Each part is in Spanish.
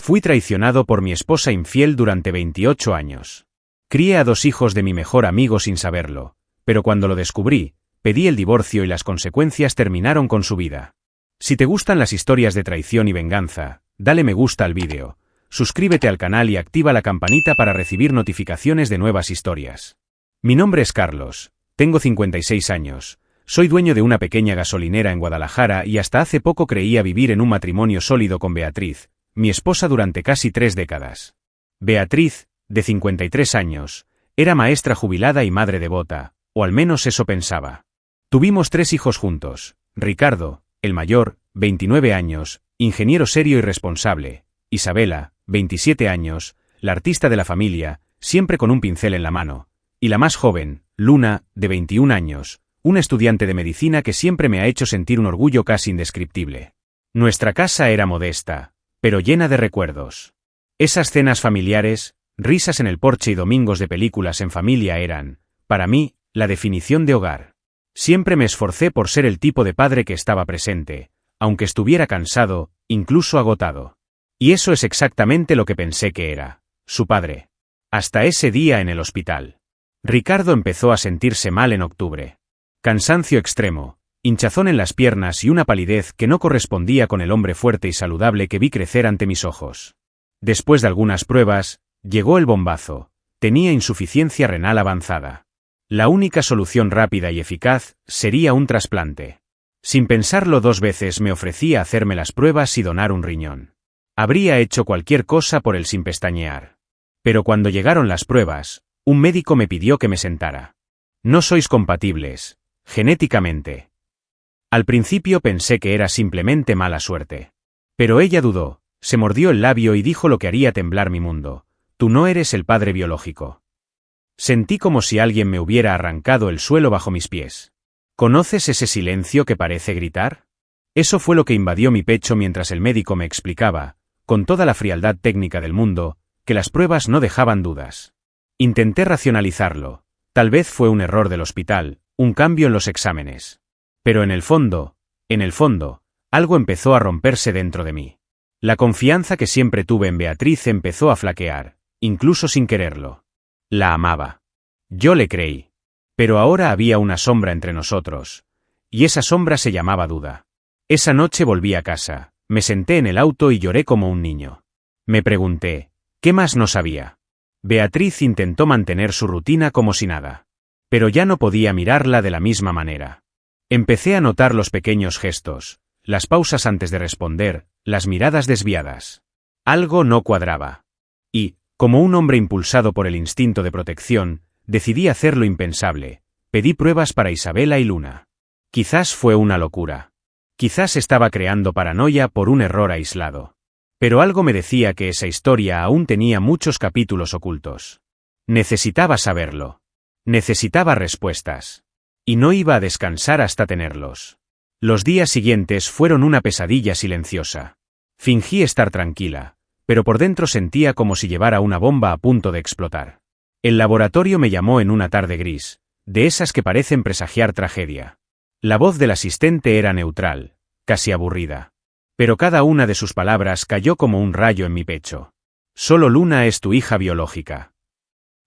Fui traicionado por mi esposa infiel durante 28 años. Crié a 2 hijos de mi mejor amigo sin saberlo, pero cuando lo descubrí, pedí el divorcio y las consecuencias terminaron con su vida. Si te gustan las historias de traición y venganza, dale me gusta al vídeo, suscríbete al canal y activa la campanita para recibir notificaciones de nuevas historias. Mi nombre es Carlos, tengo 56 años, soy dueño de una pequeña gasolinera en Guadalajara y hasta hace poco creía vivir en un matrimonio sólido con Beatriz, mi esposa durante casi 3 décadas. Beatriz, de 53 años, era maestra jubilada y madre devota, o al menos eso pensaba. Tuvimos 3 hijos juntos, Ricardo, el mayor, 29 años, ingeniero serio y responsable, Isabela, 27 años, la artista de la familia, siempre con un pincel en la mano, y la más joven, Luna, de 21 años, una estudiante de medicina que siempre me ha hecho sentir un orgullo casi indescriptible. Nuestra casa era modesta, pero llena de recuerdos. Esas cenas familiares, risas en el porche y domingos de películas en familia eran, para mí, la definición de hogar. Siempre me esforcé por ser el tipo de padre que estaba presente, aunque estuviera cansado, incluso agotado. Y eso es exactamente lo que pensé que era, su padre. Hasta ese día en el hospital. Ricardo empezó a sentirse mal en octubre. Cansancio extremo, hinchazón en las piernas y una palidez que no correspondía con el hombre fuerte y saludable que vi crecer ante mis ojos. Después de algunas pruebas, llegó el bombazo. Tenía insuficiencia renal avanzada. La única solución rápida y eficaz sería un trasplante. Sin pensarlo 2 veces me ofrecí a hacerme las pruebas y donar un riñón. Habría hecho cualquier cosa por él sin pestañear. Pero cuando llegaron las pruebas, un médico me pidió que me sentara. No sois compatibles, genéticamente. Al principio pensé que era simplemente mala suerte. Pero ella dudó, se mordió el labio y dijo lo que haría temblar mi mundo. Tú no eres el padre biológico. Sentí como si alguien me hubiera arrancado el suelo bajo mis pies. ¿Conoces ese silencio que parece gritar? Eso fue lo que invadió mi pecho mientras el médico me explicaba, con toda la frialdad técnica del mundo, que las pruebas no dejaban dudas. Intenté racionalizarlo. Tal vez fue un error del hospital, un cambio en los exámenes. Pero en el fondo, algo empezó a romperse dentro de mí. La confianza que siempre tuve en Beatriz empezó a flaquear, incluso sin quererlo. La amaba. Yo le creí. Pero ahora había una sombra entre nosotros, y esa sombra se llamaba duda. Esa noche volví a casa, me senté en el auto y lloré como un niño. Me pregunté, ¿qué más no sabía? Beatriz intentó mantener su rutina como si nada. Pero ya no podía mirarla de la misma manera. Empecé a notar los pequeños gestos, las pausas antes de responder, las miradas desviadas. Algo no cuadraba. Y, como un hombre impulsado por el instinto de protección, decidí hacer lo impensable. Pedí pruebas para Isabela y Luna. Quizás fue una locura. Quizás estaba creando paranoia por un error aislado. Pero algo me decía que esa historia aún tenía muchos capítulos ocultos. Necesitaba saberlo. Necesitaba respuestas. Y no iba a descansar hasta tenerlos. Los días siguientes fueron una pesadilla silenciosa. Fingí estar tranquila, pero por dentro sentía como si llevara una bomba a punto de explotar. El laboratorio me llamó en una tarde gris, de esas que parecen presagiar tragedia. La voz del asistente era neutral, casi aburrida. Pero cada una de sus palabras cayó como un rayo en mi pecho. Solo Luna es tu hija biológica.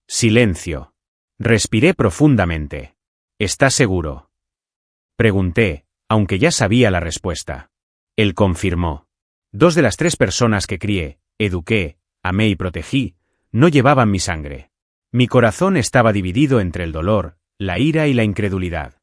Silencio. Respiré profundamente. ¿Estás seguro? Pregunté, aunque ya sabía la respuesta. Él confirmó. 2 de las 3 personas que crié, eduqué, amé y protegí, no llevaban mi sangre. Mi corazón estaba dividido entre el dolor, la ira y la incredulidad.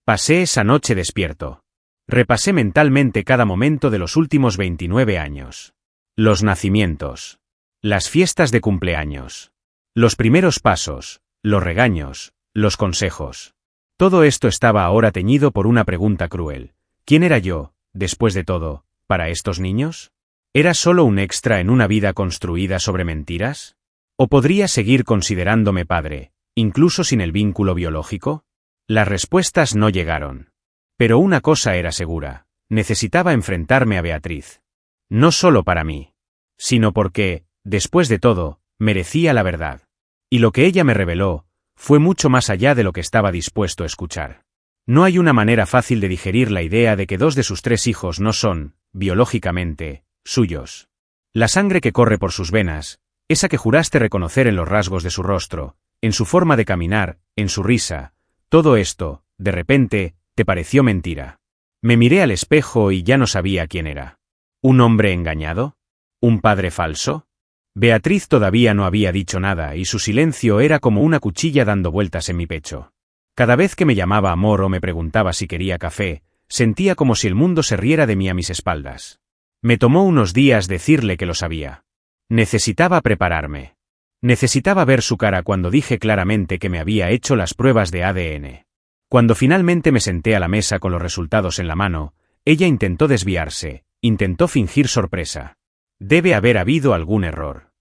Pasé esa noche despierto. Repasé mentalmente cada momento de los últimos 29 años. Los nacimientos. Las fiestas de cumpleaños. Los primeros pasos, los regaños, los consejos. Todo esto estaba ahora teñido por una pregunta cruel. ¿Quién era yo, después de todo, para estos niños? ¿Era solo un extra en una vida construida sobre mentiras? ¿O podría seguir considerándome padre, incluso sin el vínculo biológico? Las respuestas no llegaron. Pero una cosa era segura, necesitaba enfrentarme a Beatriz. No solo para mí, sino porque, después de todo, merecía la verdad. Y lo que ella me reveló, fue mucho más allá de lo que estaba dispuesto a escuchar. No hay una manera fácil de digerir la idea de que 2 de sus 3 hijos no son, biológicamente, suyos. La sangre que corre por sus venas, esa que juraste reconocer en los rasgos de su rostro, en su forma de caminar, en su risa, todo esto, de repente, te pareció mentira. Me miré al espejo y ya no sabía quién era. ¿Un hombre engañado? ¿Un padre falso? Beatriz todavía no había dicho nada y su silencio era como una cuchilla dando vueltas en mi pecho. Cada vez que me llamaba amor o me preguntaba si quería café, sentía como si el mundo se riera de mí a mis espaldas. Me tomó unos días decirle que lo sabía. Necesitaba prepararme. Necesitaba ver su cara cuando dije claramente que me había hecho las pruebas de ADN. Cuando finalmente me senté a la mesa con los resultados en la mano, ella intentó desviarse, intentó fingir sorpresa. Debe haber habido algún error.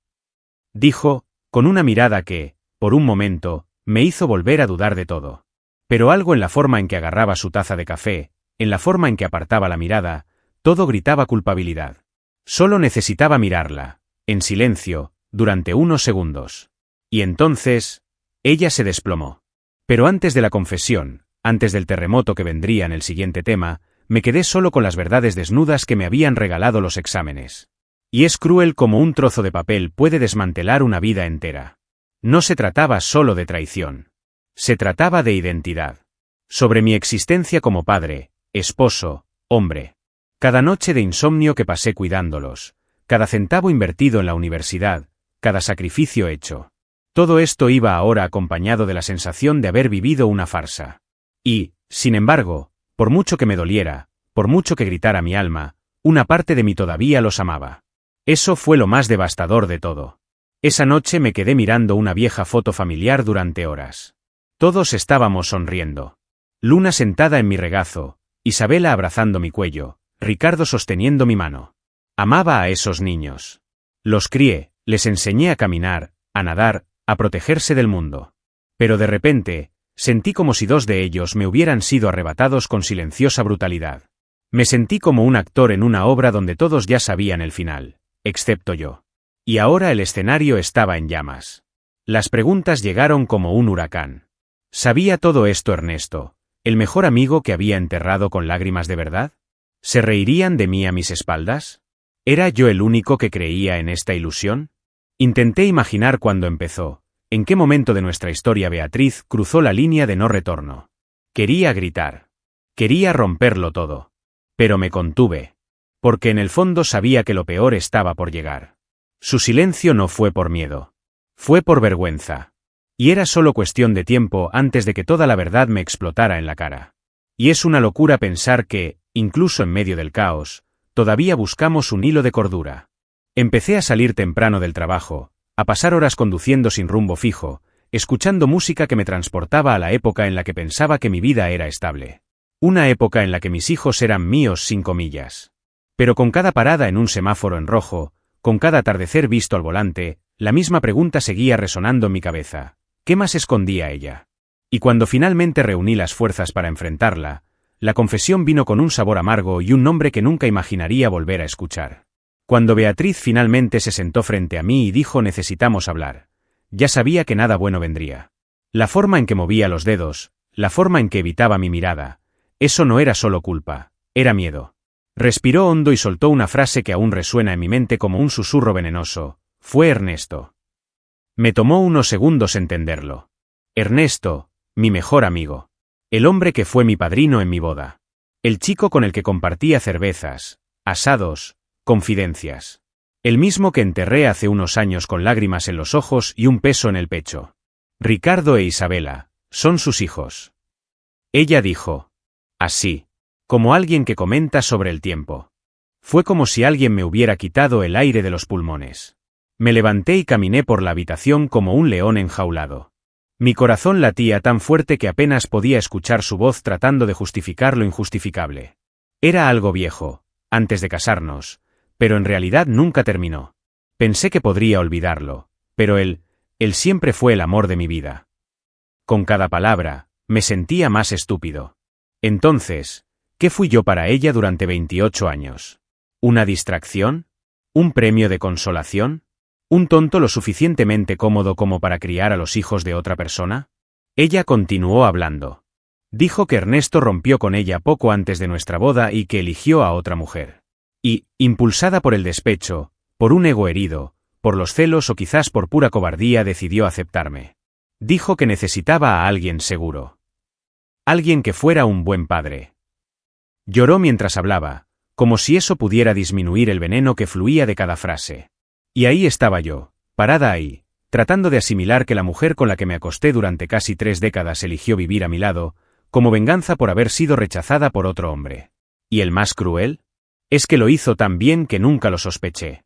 Dijo, con una mirada que, por un momento, me hizo volver a dudar de todo. Pero algo en la forma en que agarraba su taza de café, en la forma en que apartaba la mirada, todo gritaba culpabilidad. Solo necesitaba mirarla, en silencio, durante unos segundos. Y entonces, ella se desplomó. Pero antes de la confesión, antes del terremoto que vendría en el siguiente tema, me quedé solo con las verdades desnudas que me habían regalado los exámenes. Y es cruel como un trozo de papel puede desmantelar una vida entera. No se trataba solo de traición. Se trataba de identidad. Sobre mi existencia como padre, esposo, hombre. Cada noche de insomnio que pasé cuidándolos, cada centavo invertido en la universidad, cada sacrificio hecho. Todo esto iba ahora acompañado de la sensación de haber vivido una farsa. Y, sin embargo, por mucho que me doliera, por mucho que gritara mi alma, una parte de mí todavía los amaba. Eso fue lo más devastador de todo. Esa noche me quedé mirando una vieja foto familiar durante horas. Todos estábamos sonriendo. Luna sentada en mi regazo, Isabela abrazando mi cuello, Ricardo sosteniendo mi mano. Amaba a esos niños. Los crié, les enseñé a caminar, a nadar, a protegerse del mundo. Pero de repente, sentí como si dos de ellos me hubieran sido arrebatados con silenciosa brutalidad. Me sentí como un actor en una obra donde todos ya sabían el final, excepto yo. Y ahora el escenario estaba en llamas. Las preguntas llegaron como un huracán. ¿Sabía todo esto Ernesto, el mejor amigo que había enterrado con lágrimas de verdad? ¿Se reirían de mí a mis espaldas? ¿Era yo el único que creía en esta ilusión? Intenté imaginar cuándo empezó, en qué momento de nuestra historia Beatriz cruzó la línea de no retorno. Quería gritar. Quería romperlo todo. Pero me contuve. Porque en el fondo sabía que lo peor estaba por llegar. Su silencio no fue por miedo. Fue por vergüenza. Y era solo cuestión de tiempo antes de que toda la verdad me explotara en la cara. Y es una locura pensar que, incluso en medio del caos, todavía buscamos un hilo de cordura. Empecé a salir temprano del trabajo, a pasar horas conduciendo sin rumbo fijo, escuchando música que me transportaba a la época en la que pensaba que mi vida era estable. Una época en la que mis hijos eran míos sin comillas. Pero con cada parada en un semáforo en rojo, con cada atardecer visto al volante, la misma pregunta seguía resonando en mi cabeza. ¿Qué más escondía ella? Y cuando finalmente reuní las fuerzas para enfrentarla, la confesión vino con un sabor amargo y un nombre que nunca imaginaría volver a escuchar. Cuando Beatriz finalmente se sentó frente a mí y dijo necesitamos hablar, ya sabía que nada bueno vendría. La forma en que movía los dedos, la forma en que evitaba mi mirada, eso no era solo culpa, era miedo. Respiró hondo y soltó una frase que aún resuena en mi mente como un susurro venenoso. Fue Ernesto. Me tomó unos segundos entenderlo. Ernesto, mi mejor amigo. El hombre que fue mi padrino en mi boda. El chico con el que compartía cervezas, asados, confidencias. El mismo que enterré hace unos años con lágrimas en los ojos y un peso en el pecho. Ricardo e Isabela, son sus hijos. Ella dijo. Así. Como alguien que comenta sobre el tiempo. Fue como si alguien me hubiera quitado el aire de los pulmones. Me levanté y caminé por la habitación como un león enjaulado. Mi corazón latía tan fuerte que apenas podía escuchar su voz tratando de justificar lo injustificable. Era algo viejo, antes de casarnos, pero en realidad nunca terminó. Pensé que podría olvidarlo, pero él siempre fue el amor de mi vida. Con cada palabra, me sentía más estúpido. Entonces, ¿qué fui yo para ella durante 28 años? ¿Una distracción? ¿Un premio de consolación? ¿Un tonto lo suficientemente cómodo como para criar a los hijos de otra persona? Ella continuó hablando. Dijo que Ernesto rompió con ella poco antes de nuestra boda y que eligió a otra mujer. Y, impulsada por el despecho, Por un ego herido, por los celos o quizás por pura cobardía decidió aceptarme. Dijo que necesitaba a alguien seguro. Alguien que fuera un buen padre. Lloró mientras hablaba, como si eso pudiera disminuir el veneno que fluía de cada frase. Y ahí estaba yo, parada ahí, tratando de asimilar que la mujer con la que me acosté durante casi 3 décadas eligió vivir a mi lado, como venganza por haber sido rechazada por otro hombre. ¿Y el más cruel? Es que lo hizo tan bien que nunca lo sospeché.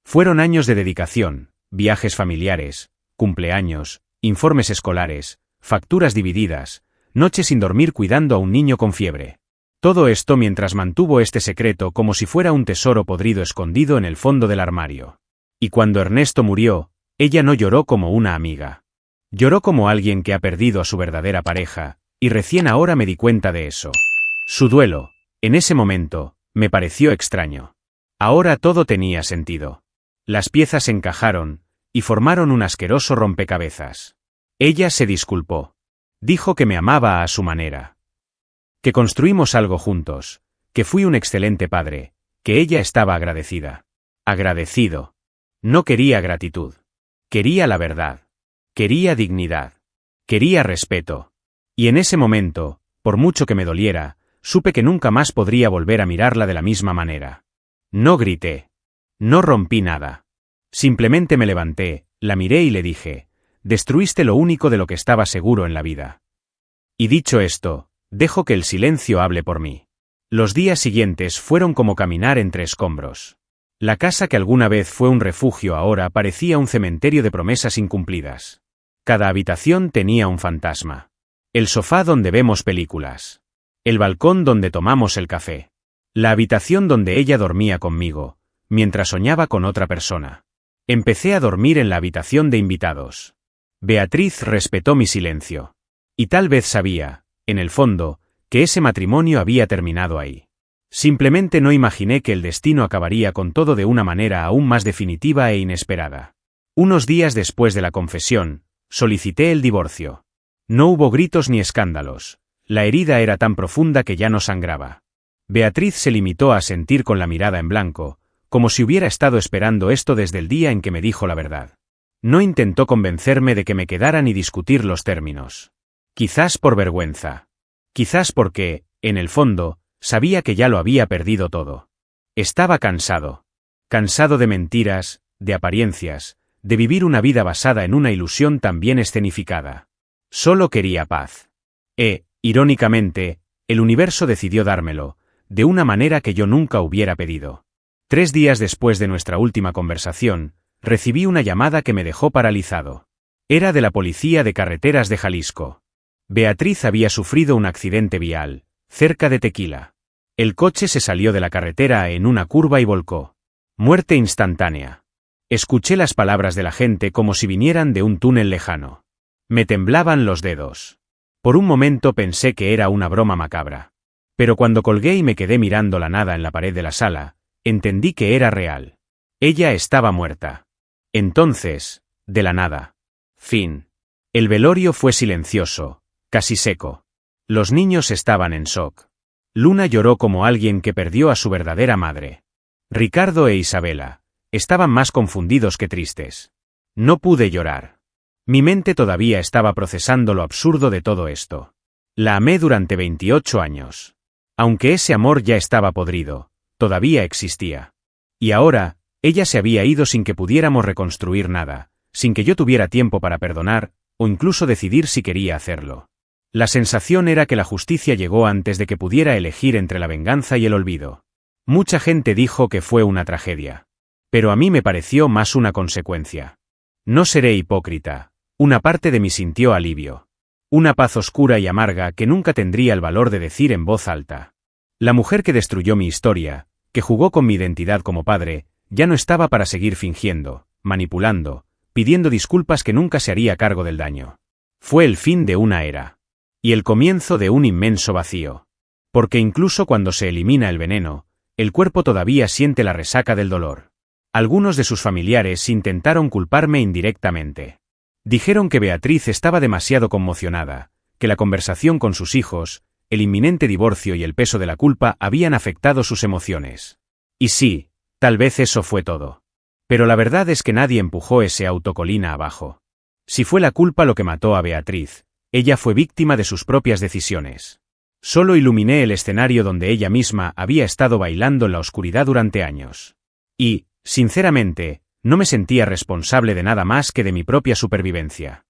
Fueron años de dedicación, viajes familiares, cumpleaños, informes escolares, facturas divididas, noches sin dormir cuidando a un niño con fiebre. Todo esto mientras mantuvo este secreto como si fuera un tesoro podrido escondido en el fondo del armario. Y cuando Ernesto murió, ella no lloró como una amiga. Lloró como alguien que ha perdido a su verdadera pareja, y recién ahora me di cuenta de eso. Su duelo, en ese momento, me pareció extraño. Ahora todo tenía sentido. Las piezas encajaron, y formaron un asqueroso rompecabezas. Ella se disculpó. Dijo que me amaba a su manera. Que construimos algo juntos, que fui un excelente padre, que ella estaba agradecida. Agradecido. No quería gratitud. Quería la verdad. Quería dignidad. Quería respeto. Y en ese momento, por mucho que me doliera, supe que nunca más podría volver a mirarla de la misma manera. No grité. No rompí nada. Simplemente me levanté, la miré y le dije, destruiste lo único de lo que estaba seguro en la vida. Y dicho esto, dejo que el silencio hable por mí. Los días siguientes fueron como caminar entre escombros. La casa que alguna vez fue un refugio ahora parecía un cementerio de promesas incumplidas. Cada habitación tenía un fantasma. El sofá donde vemos películas. El balcón donde tomamos el café. La habitación donde ella dormía conmigo, mientras soñaba con otra persona. Empecé a dormir en la habitación de invitados. Beatriz respetó mi silencio. Y tal vez sabía, en el fondo, que ese matrimonio había terminado ahí. Simplemente no imaginé que el destino acabaría con todo de una manera aún más definitiva e inesperada. Unos días después de la confesión, solicité el divorcio. No hubo gritos ni escándalos. La herida era tan profunda que ya no sangraba. Beatriz se limitó a sentir con la mirada en blanco, como si hubiera estado esperando esto desde el día en que me dijo la verdad. No intentó convencerme de que me quedara ni discutir los términos. Quizás por vergüenza. Quizás porque, en el fondo, sabía que ya lo había perdido todo. Estaba cansado. Cansado de mentiras, de apariencias, de vivir una vida basada en una ilusión tan bien escenificada. Solo quería paz. Irónicamente, el universo decidió dármelo, de una manera que yo nunca hubiera pedido. 3 días después de nuestra última conversación, recibí una llamada que me dejó paralizado. Era de la Policía de Carreteras de Jalisco. Beatriz había sufrido un accidente vial, cerca de Tequila. El coche se salió de la carretera en una curva y volcó. Muerte instantánea. Escuché las palabras de la gente como si vinieran de un túnel lejano. Me temblaban los dedos. Por un momento pensé que era una broma macabra. Pero cuando colgué y me quedé mirando la nada en la pared de la sala, entendí que era real. Ella estaba muerta. Entonces, de la nada. Fin. El velorio fue silencioso, casi seco. Los niños estaban en shock. Luna lloró como alguien que perdió a su verdadera madre. Ricardo e Isabela estaban más confundidos que tristes. No pude llorar. Mi mente todavía estaba procesando lo absurdo de todo esto. La amé durante 28 años. Aunque ese amor ya estaba podrido, todavía existía. Y ahora, ella se había ido sin que pudiéramos reconstruir nada, sin que yo tuviera tiempo para perdonar, o incluso decidir si quería hacerlo. La sensación era que la justicia llegó antes de que pudiera elegir entre la venganza y el olvido. Mucha gente dijo que fue una tragedia. Pero a mí me pareció más una consecuencia. No seré hipócrita. Una parte de mí sintió alivio. Una paz oscura y amarga que nunca tendría el valor de decir en voz alta. La mujer que destruyó mi historia, que jugó con mi identidad como padre, ya no estaba para seguir fingiendo, manipulando, pidiendo disculpas que nunca se haría cargo del daño. Fue el fin de una era. Y el comienzo de un inmenso vacío. Porque incluso cuando se elimina el veneno, el cuerpo todavía siente la resaca del dolor. Algunos de sus familiares intentaron culparme indirectamente. Dijeron que Beatriz estaba demasiado conmocionada, que la conversación con sus hijos, el inminente divorcio y el peso de la culpa habían afectado sus emociones. Y sí, tal vez eso fue todo. Pero la verdad es que nadie empujó ese auto colina abajo. Si fue la culpa lo que mató a Beatriz, ella fue víctima de sus propias decisiones. Solo iluminé el escenario donde ella misma había estado bailando en la oscuridad durante años. Y, sinceramente, no me sentía responsable de nada más que de mi propia supervivencia.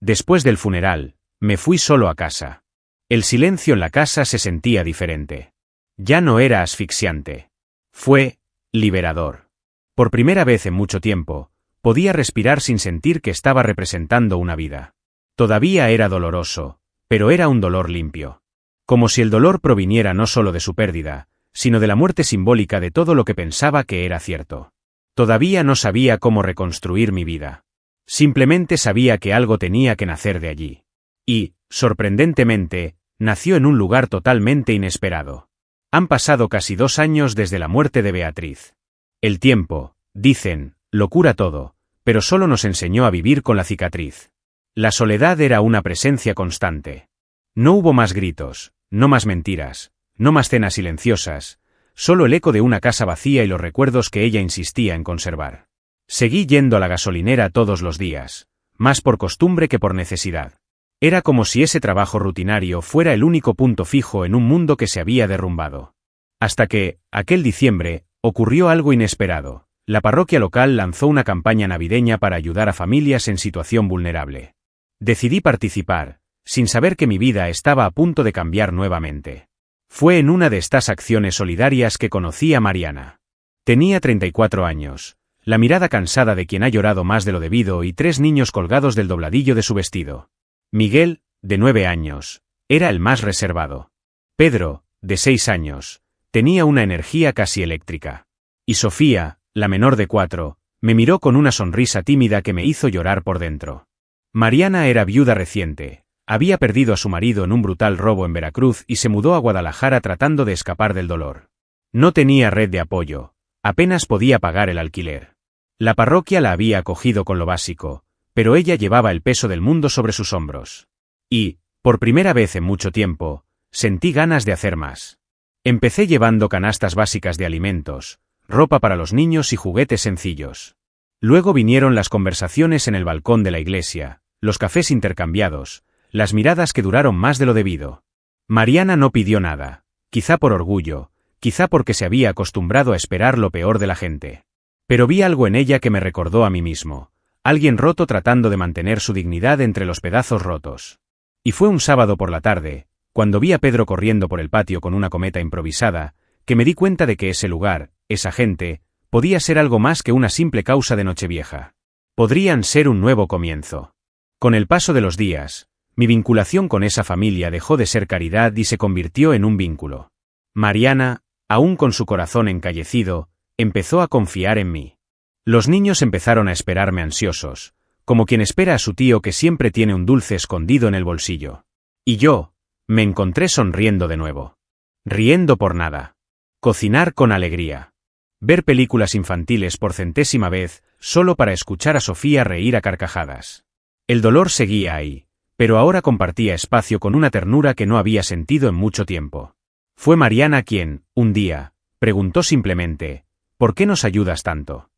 Después del funeral, me fui solo a casa. El silencio en la casa se sentía diferente. Ya no era asfixiante. Fue liberador. Por primera vez en mucho tiempo, podía respirar sin sentir que estaba representando una vida. Todavía era doloroso, pero era un dolor limpio. Como si el dolor proviniera no solo de su pérdida, sino de la muerte simbólica de todo lo que pensaba que era cierto. Todavía no sabía cómo reconstruir mi vida. Simplemente sabía que algo tenía que nacer de allí. Y, sorprendentemente, nació en un lugar totalmente inesperado. Han pasado casi 2 años desde la muerte de Beatriz. El tiempo, dicen, lo cura todo, pero solo nos enseñó a vivir con la cicatriz. La soledad era una presencia constante. No hubo más gritos, no más mentiras, no más cenas silenciosas, solo el eco de una casa vacía y los recuerdos que ella insistía en conservar. Seguí yendo a la gasolinera todos los días, más por costumbre que por necesidad. Era como si ese trabajo rutinario fuera el único punto fijo en un mundo que se había derrumbado. Hasta que, aquel diciembre, ocurrió algo inesperado. La parroquia local lanzó una campaña navideña para ayudar a familias en situación vulnerable. Decidí participar, sin saber que mi vida estaba a punto de cambiar nuevamente. Fue en una de estas acciones solidarias que conocí a Mariana. Tenía 34 años, la mirada cansada de quien ha llorado más de lo debido y 3 niños colgados del dobladillo de su vestido. Miguel, de 9 años, era el más reservado. Pedro, de 6 años, tenía una energía casi eléctrica. Y Sofía, la menor de 4, me miró con una sonrisa tímida que me hizo llorar por dentro. Mariana era viuda reciente, había perdido a su marido en un brutal robo en Veracruz y se mudó a Guadalajara tratando de escapar del dolor. No tenía red de apoyo, apenas podía pagar el alquiler. La parroquia la había acogido con lo básico, pero ella llevaba el peso del mundo sobre sus hombros. Y, por primera vez en mucho tiempo, sentí ganas de hacer más. Empecé llevando canastas básicas de alimentos, ropa para los niños y juguetes sencillos. Luego vinieron las conversaciones en el balcón de la iglesia, los cafés intercambiados, las miradas que duraron más de lo debido. Mariana no pidió nada, quizá por orgullo, quizá porque se había acostumbrado a esperar lo peor de la gente. Pero vi algo en ella que me recordó a mí mismo, alguien roto tratando de mantener su dignidad entre los pedazos rotos. Y fue un sábado por la tarde, cuando vi a Pedro corriendo por el patio con una cometa improvisada, que me di cuenta de que ese lugar, esa gente, podía ser algo más que una simple causa de Nochevieja. Podrían ser un nuevo comienzo. Con el paso de los días, mi vinculación con esa familia dejó de ser caridad y se convirtió en un vínculo. Mariana, aún con su corazón encallecido, empezó a confiar en mí. Los niños empezaron a esperarme ansiosos, como quien espera a su tío que siempre tiene un dulce escondido en el bolsillo. Y yo, me encontré sonriendo de nuevo. Riendo por nada. Cocinar con alegría. Ver películas infantiles por 100ª vez, solo para escuchar a Sofía reír a carcajadas. El dolor seguía ahí, pero ahora compartía espacio con una ternura que no había sentido en mucho tiempo. Fue Mariana quien, un día, preguntó simplemente, ¿por qué nos ayudas tanto?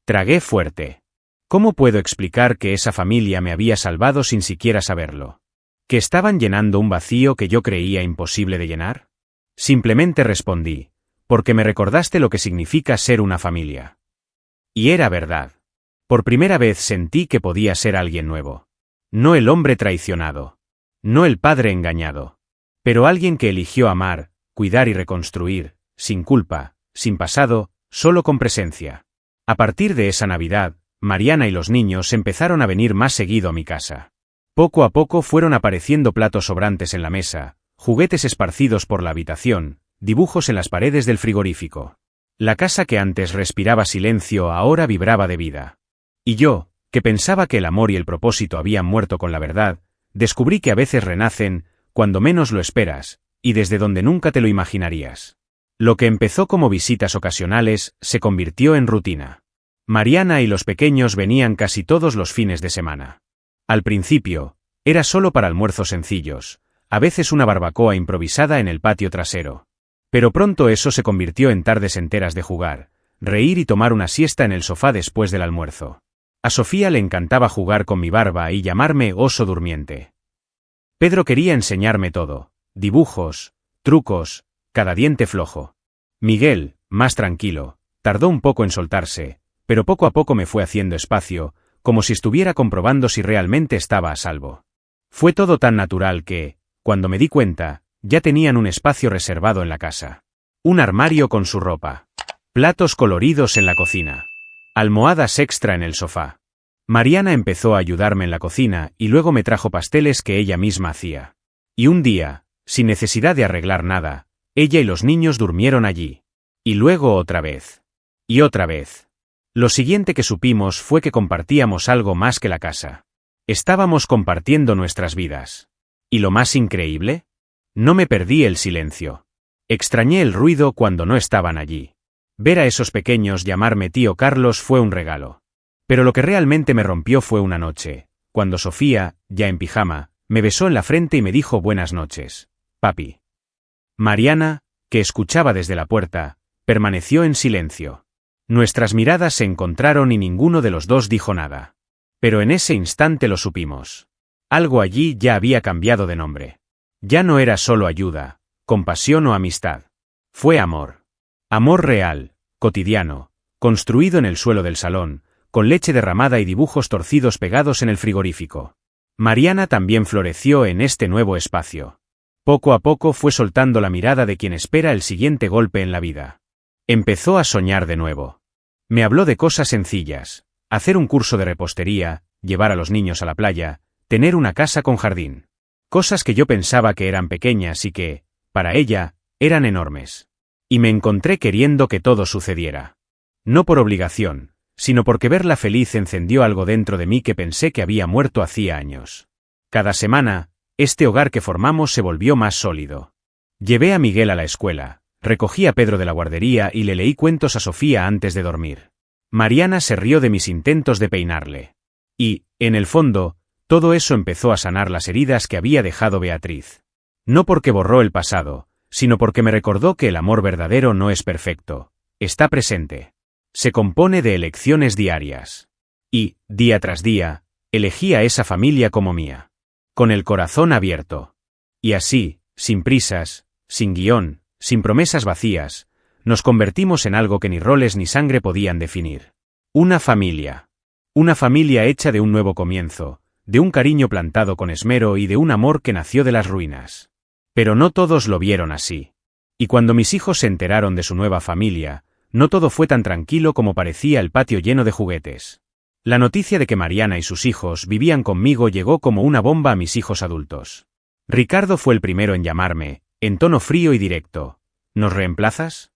Tragué fuerte. ¿Cómo puedo explicar que esa familia me había salvado sin siquiera saberlo? ¿Que estaban llenando un vacío que yo creía imposible de llenar? Simplemente respondí, porque me recordaste lo que significa ser una familia. Y era verdad. Por primera vez sentí que podía ser alguien nuevo. No el hombre traicionado. No el padre engañado. Pero alguien que eligió amar, cuidar y reconstruir, sin culpa, sin pasado, solo con presencia. A partir de esa Navidad, Mariana y los niños empezaron a venir más seguido a mi casa. Poco a poco fueron apareciendo platos sobrantes en la mesa, juguetes esparcidos por la habitación, dibujos en las paredes del frigorífico. La casa que antes respiraba silencio ahora vibraba de vida. Y yo, que pensaba que el amor y el propósito habían muerto con la verdad, descubrí que a veces renacen, cuando menos lo esperas, y desde donde nunca te lo imaginarías. Lo que empezó como visitas ocasionales, se convirtió en rutina. Mariana y los pequeños venían casi todos los fines de semana. Al principio, era solo para almuerzos sencillos, a veces una barbacoa improvisada en el patio trasero. Pero pronto eso se convirtió en tardes enteras de jugar, reír y tomar una siesta en el sofá después del almuerzo. A Sofía le encantaba jugar con mi barba y llamarme oso durmiente. Pedro quería enseñarme todo, dibujos, trucos, cada diente flojo. Miguel, más tranquilo, tardó un poco en soltarse, pero poco a poco me fue haciendo espacio, como si estuviera comprobando si realmente estaba a salvo. Fue todo tan natural que, cuando me di cuenta, ya tenían un espacio reservado en la casa. Un armario con su ropa. Platos coloridos en la cocina. Almohadas extra en el sofá. Mariana empezó a ayudarme en la cocina y luego me trajo pasteles que ella misma hacía. Y un día, sin necesidad de arreglar nada, ella y los niños durmieron allí. Y luego otra vez. Y otra vez. Lo siguiente que supimos fue que compartíamos algo más que la casa. Estábamos compartiendo nuestras vidas. ¿Y lo más increíble? No me perdí el silencio. Extrañé el ruido cuando no estaban allí. Ver a esos pequeños llamarme tío Carlos fue un regalo. Pero lo que realmente me rompió fue una noche, cuando Sofía, ya en pijama, me besó en la frente y me dijo buenas noches, papi. Mariana, que escuchaba desde la puerta, permaneció en silencio. Nuestras miradas se encontraron y ninguno de los dos dijo nada. Pero en ese instante lo supimos. Algo allí ya había cambiado de nombre. Ya no era solo ayuda, compasión o amistad. Fue amor. Amor real, cotidiano, construido en el suelo del salón, con leche derramada y dibujos torcidos pegados en el frigorífico. Mariana también floreció en este nuevo espacio. Poco a poco fue soltando la mirada de quien espera el siguiente golpe en la vida. Empezó a soñar de nuevo. Me habló de cosas sencillas, hacer un curso de repostería, llevar a los niños a la playa, tener una casa con jardín. Cosas que yo pensaba que eran pequeñas y que, para ella, eran enormes. Y me encontré queriendo que todo sucediera. No por obligación, sino porque verla feliz encendió algo dentro de mí que pensé que había muerto hacía años. Cada semana, este hogar que formamos se volvió más sólido. Llevé a Miguel a la escuela, recogí a Pedro de la guardería y le leí cuentos a Sofía antes de dormir. Mariana se rió de mis intentos de peinarle. Y, en el fondo, todo eso empezó a sanar las heridas que había dejado Beatriz. No porque borró el pasado, sino porque me recordó que el amor verdadero no es perfecto, está presente. Se compone de elecciones diarias. Y, día tras día, elegí a esa familia como mía. Con el corazón abierto. Y así, sin prisas, sin guión, sin promesas vacías, nos convertimos en algo que ni roles ni sangre podían definir. Una familia. Una familia hecha de un nuevo comienzo, de un cariño plantado con esmero y de un amor que nació de las ruinas. Pero no todos lo vieron así. Y cuando mis hijos se enteraron de su nueva familia, no todo fue tan tranquilo como parecía el patio lleno de juguetes. La noticia de que Mariana y sus hijos vivían conmigo llegó como una bomba a mis hijos adultos. Ricardo fue el primero en llamarme, en tono frío y directo. ¿Nos reemplazas?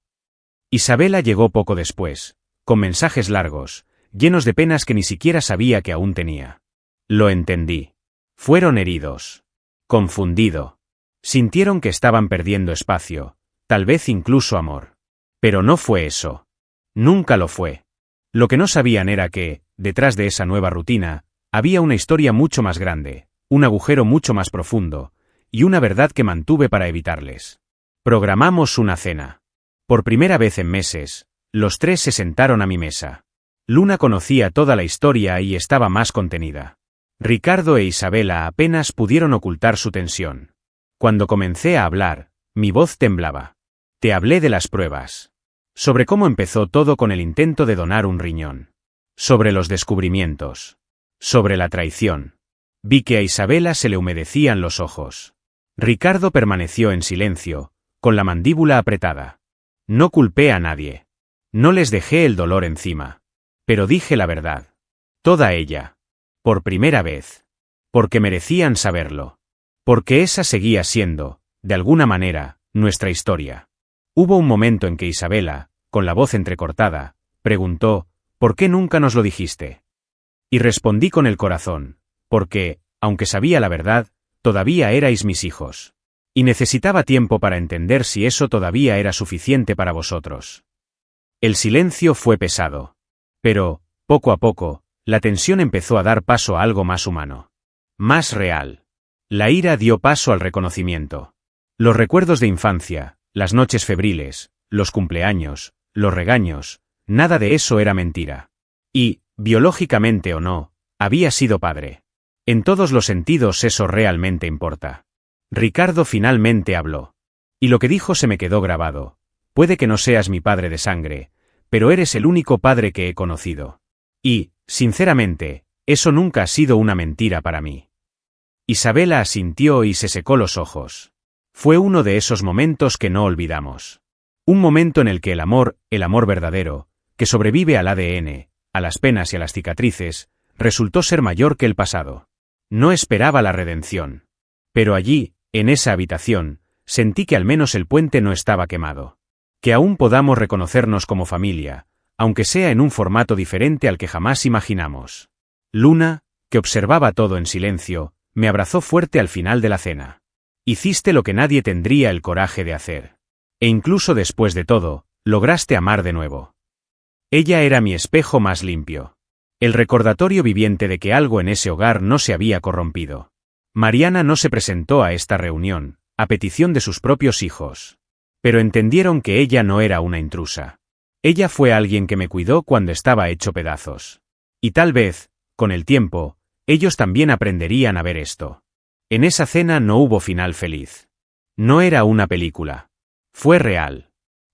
Isabela llegó poco después, con mensajes largos, llenos de penas que ni siquiera sabía que aún tenía. Lo entendí. Fueron heridos. Confundido. Sintieron que estaban perdiendo espacio, tal vez incluso amor. Pero no fue eso. Nunca lo fue. Lo que no sabían era que, detrás de esa nueva rutina, había una historia mucho más grande, un agujero mucho más profundo, y una verdad que mantuve para evitarles. Programamos una cena. Por primera vez en meses, los tres se sentaron a mi mesa. Luna conocía toda la historia y estaba más contenida. Ricardo e Isabela apenas pudieron ocultar su tensión. Cuando comencé a hablar, mi voz temblaba. Te hablé de las pruebas. Sobre cómo empezó todo con el intento de donar un riñón. Sobre los descubrimientos. Sobre la traición. Vi que a Isabela se le humedecían los ojos. Ricardo permaneció en silencio, con la mandíbula apretada. No culpé a nadie. No les dejé el dolor encima. Pero dije la verdad. Toda ella. Por primera vez. Porque merecían saberlo. Porque esa seguía siendo, de alguna manera, nuestra historia. Hubo un momento en que Isabela, con la voz entrecortada, preguntó, ¿por qué nunca nos lo dijiste? Y respondí con el corazón, porque, aunque sabía la verdad, todavía erais mis hijos. Y necesitaba tiempo para entender si eso todavía era suficiente para vosotros. El silencio fue pesado. Pero, poco a poco, la tensión empezó a dar paso a algo más humano. Más real. La ira dio paso al reconocimiento. Los recuerdos de infancia, las noches febriles, los cumpleaños, los regaños, Nada de eso era mentira. Y, biológicamente o no, había sido padre. En todos los sentidos eso realmente importa. Ricardo finalmente habló. Y lo que dijo se me quedó grabado. Puede que no seas mi padre de sangre, pero eres el único padre que he conocido. Y, sinceramente, eso nunca ha sido una mentira para mí. Isabela asintió y se secó los ojos. Fue uno de esos momentos que no olvidamos. Un momento en el que el amor verdadero, que sobrevive al ADN, a las penas y a las cicatrices, resultó ser mayor que el pasado. No esperaba la redención. Pero allí, en esa habitación, sentí que al menos el puente no estaba quemado. Que aún podamos reconocernos como familia, aunque sea en un formato diferente al que jamás imaginamos. Luna, que observaba todo en silencio, me abrazó fuerte al final de la cena. Hiciste lo que nadie tendría el coraje de hacer. E incluso después de todo, lograste amar de nuevo. Ella era mi espejo más limpio. El recordatorio viviente de que algo en ese hogar no se había corrompido. Mariana no se presentó a esta reunión, a petición de sus propios hijos. Pero entendieron que ella no era una intrusa. Ella fue alguien que me cuidó cuando estaba hecho pedazos. Y tal vez, con el tiempo, ellos también aprenderían a ver esto. En esa cena no hubo final feliz. No era una película. Fue real.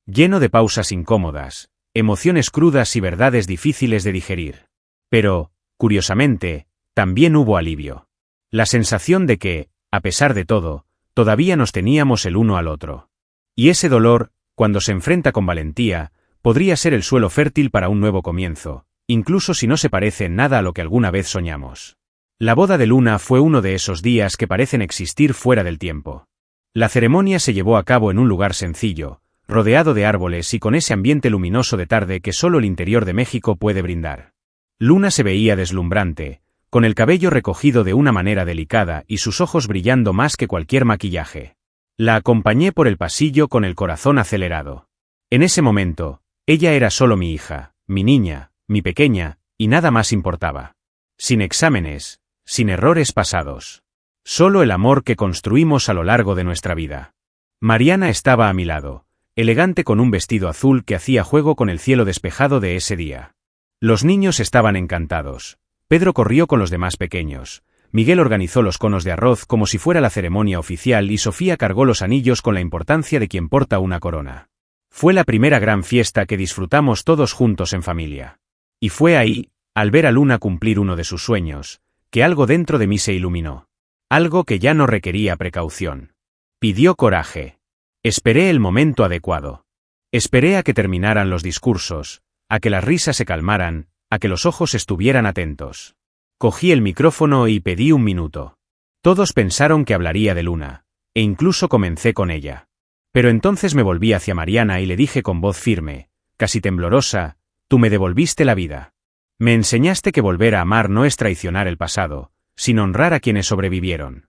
Lleno de pausas incómodas, emociones crudas y verdades difíciles de digerir. Pero, curiosamente, también hubo alivio. La sensación de que, a pesar de todo, todavía nos teníamos el uno al otro. Y ese dolor, cuando se enfrenta con valentía, podría ser el suelo fértil para un nuevo comienzo, incluso si no se parece en nada a lo que alguna vez soñamos. La boda de Luna fue uno de esos días que parecen existir fuera del tiempo. La ceremonia se llevó a cabo en un lugar sencillo, rodeado de árboles y con ese ambiente luminoso de tarde que solo el interior de México puede brindar. Luna se veía deslumbrante, con el cabello recogido de una manera delicada y sus ojos brillando más que cualquier maquillaje. La acompañé por el pasillo con el corazón acelerado. En ese momento, ella era solo mi hija, mi niña, mi pequeña, y nada más importaba. Sin exámenes, sin errores pasados. Solo el amor que construimos a lo largo de nuestra vida. Mariana estaba a mi lado, elegante con un vestido azul que hacía juego con el cielo despejado de ese día. Los niños estaban encantados. Pedro corrió con los demás pequeños. Miguel organizó los conos de arroz como si fuera la ceremonia oficial y Sofía cargó los anillos con la importancia de quien porta una corona. Fue la primera gran fiesta que disfrutamos todos juntos en familia. Y fue ahí, al ver a Luna cumplir uno de sus sueños, que algo dentro de mí se iluminó. Algo que ya no requería precaución. Pidió coraje. Esperé el momento adecuado. Esperé a que terminaran los discursos, a que las risas se calmaran, a que los ojos estuvieran atentos. Cogí el micrófono y pedí un minuto. Todos pensaron que hablaría de Luna, e incluso comencé con ella. Pero entonces me volví hacia Mariana y le dije con voz firme, casi temblorosa, tú me devolviste la vida. Me enseñaste que volver a amar no es traicionar el pasado, sino honrar a quienes sobrevivieron.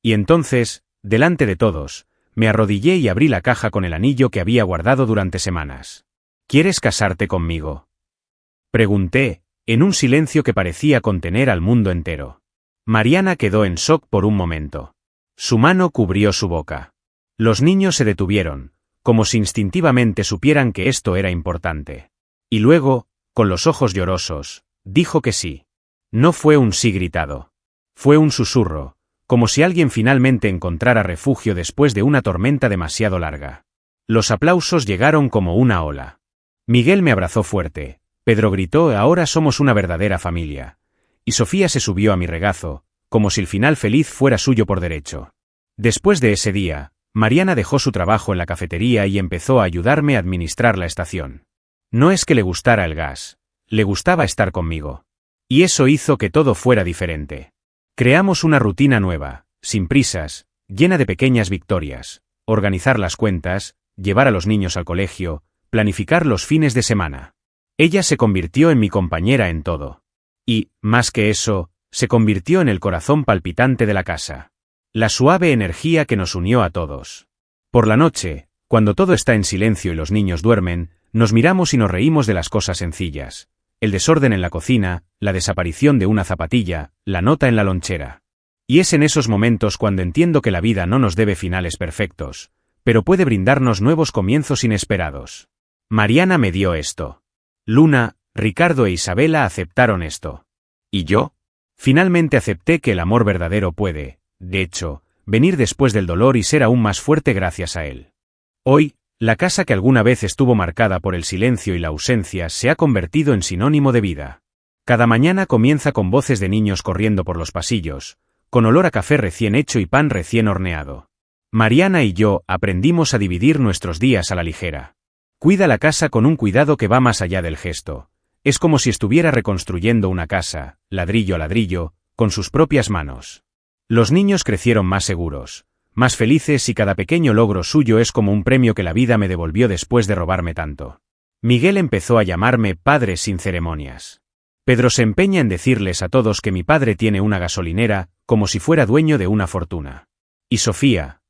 Y entonces, delante de todos, me arrodillé y abrí la caja con el anillo que había guardado durante semanas. ¿Quieres casarte conmigo?, pregunté, en un silencio que parecía contener al mundo entero. Mariana quedó en shock por un momento. Su mano cubrió su boca. Los niños se detuvieron, como si instintivamente supieran que esto era importante. Y luego, con los ojos llorosos, dijo que sí. No fue un sí gritado. Fue un susurro, como si alguien finalmente encontrara refugio después de una tormenta demasiado larga. Los aplausos llegaron como una ola. Miguel me abrazó fuerte. Pedro gritó, ahora somos una verdadera familia. Y Sofía se subió a mi regazo, como si el final feliz fuera suyo por derecho. Después de ese día, Mariana dejó su trabajo en la cafetería y empezó a ayudarme a administrar la estación. No es que le gustara el gas, le gustaba estar conmigo. Y eso hizo que todo fuera diferente. Creamos una rutina nueva, sin prisas, llena de pequeñas victorias, organizar las cuentas, llevar a los niños al colegio, planificar los fines de semana. Ella se convirtió en mi compañera en todo. Y, más que eso, se convirtió en el corazón palpitante de la casa. La suave energía que nos unió a todos. Por la noche, cuando todo está en silencio y los niños duermen, nos miramos y nos reímos de las cosas sencillas. El desorden en la cocina, la desaparición de una zapatilla, la nota en la lonchera. Y es en esos momentos cuando entiendo que la vida no nos debe finales perfectos, pero puede brindarnos nuevos comienzos inesperados. Mariana me dio esto. Luna, Ricardo e Isabela aceptaron esto. ¿Y yo? Finalmente acepté que el amor verdadero puede, de hecho, venir después del dolor y ser aún más fuerte gracias a él. Hoy, la casa que alguna vez estuvo marcada por el silencio y la ausencia se ha convertido en sinónimo de vida. Cada mañana comienza con voces de niños corriendo por los pasillos, con olor a café recién hecho y pan recién horneado. Mariana y yo aprendimos a dividir nuestros días a la ligera. Cuida la casa con un cuidado que va más allá del gesto. Es como si estuviera reconstruyendo una casa, ladrillo a ladrillo, con sus propias manos. Los niños crecieron más seguros, más felices y cada pequeño logro suyo es como un premio que la vida me devolvió después de robarme tanto. Miguel empezó a llamarme padre sin ceremonias. Pedro se empeña en decirles a todos que mi padre tiene una gasolinera, como si fuera dueño de una fortuna. Y Sofía.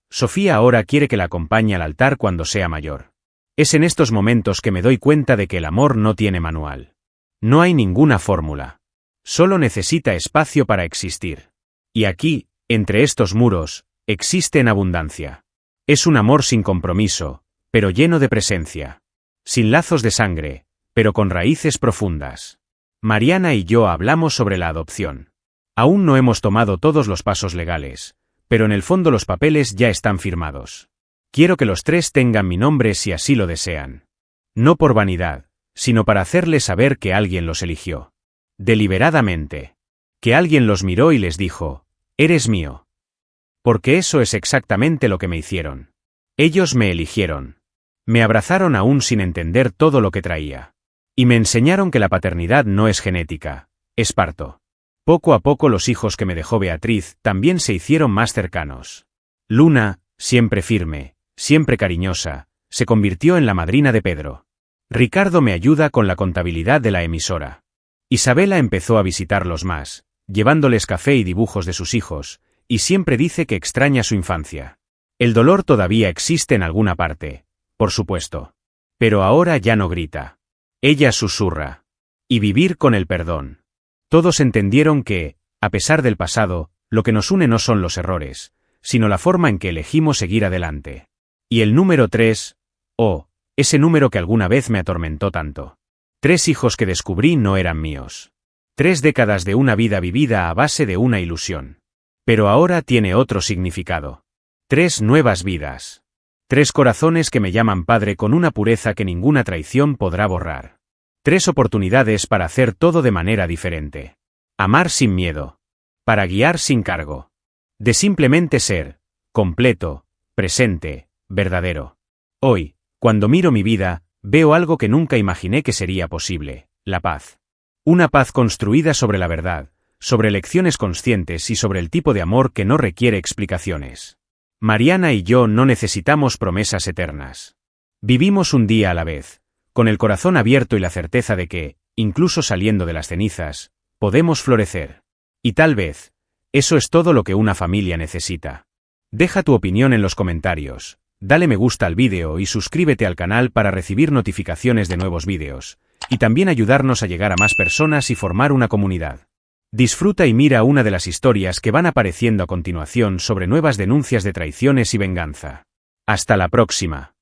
Sofía ahora quiere que la acompañe al altar cuando sea mayor. Es en estos momentos que me doy cuenta de que el amor no tiene manual. No hay ninguna fórmula. Solo necesita espacio para existir. Y aquí, entre estos muros, existe en abundancia. Es un amor sin compromiso, pero lleno de presencia. Sin lazos de sangre, pero con raíces profundas. Mariana y yo hablamos sobre la adopción. Aún no hemos tomado todos los pasos legales, pero en el fondo los papeles ya están firmados. Quiero que los tres tengan mi nombre si así lo desean. No por vanidad, sino para hacerles saber que alguien los eligió. Deliberadamente. Que alguien los miró y les dijo, «Eres mío». Porque eso es exactamente lo que me hicieron. Ellos me eligieron. Me abrazaron aún sin entender todo lo que traía. Y me enseñaron que la paternidad no es genética, es parto. Poco a poco los hijos que me dejó Beatriz también se hicieron más cercanos. Luna, siempre firme, siempre cariñosa, se convirtió en la madrina de Pedro. Ricardo me ayuda con la contabilidad de la emisora. Isabela empezó a visitarlos más, llevándoles café y dibujos de sus hijos, y siempre dice que extraña su infancia. El dolor todavía existe en alguna parte, por supuesto. Pero ahora ya no grita. Ella susurra. Y vivir con el perdón. Todos entendieron que, a pesar del pasado, lo que nos une no son los errores, sino la forma en que elegimos seguir adelante. Y el número 3, ese número que alguna vez me atormentó tanto. 3 hijos que descubrí no eran míos. 3 décadas de una vida vivida a base de una ilusión. Pero ahora tiene otro significado. 3 nuevas vidas. 3 corazones que me llaman padre con una pureza que ninguna traición podrá borrar. 3 oportunidades para hacer todo de manera diferente. Amar sin miedo. Para guiar sin cargo. De simplemente ser, completo, presente, verdadero. Hoy, cuando miro mi vida, veo algo que nunca imaginé que sería posible, la paz. Una paz construida sobre la verdad, sobre elecciones conscientes y sobre el tipo de amor que no requiere explicaciones. Mariana y yo no necesitamos promesas eternas. Vivimos un día a la vez, con el corazón abierto y la certeza de que, incluso saliendo de las cenizas, podemos florecer. Y tal vez, eso es todo lo que una familia necesita. Deja tu opinión en los comentarios, dale me gusta al vídeo y suscríbete al canal para recibir notificaciones de nuevos vídeos, y también ayudarnos a llegar a más personas y formar una comunidad. Disfruta y mira una de las historias que van apareciendo a continuación sobre nuevas denuncias de traiciones y venganza. Hasta la próxima.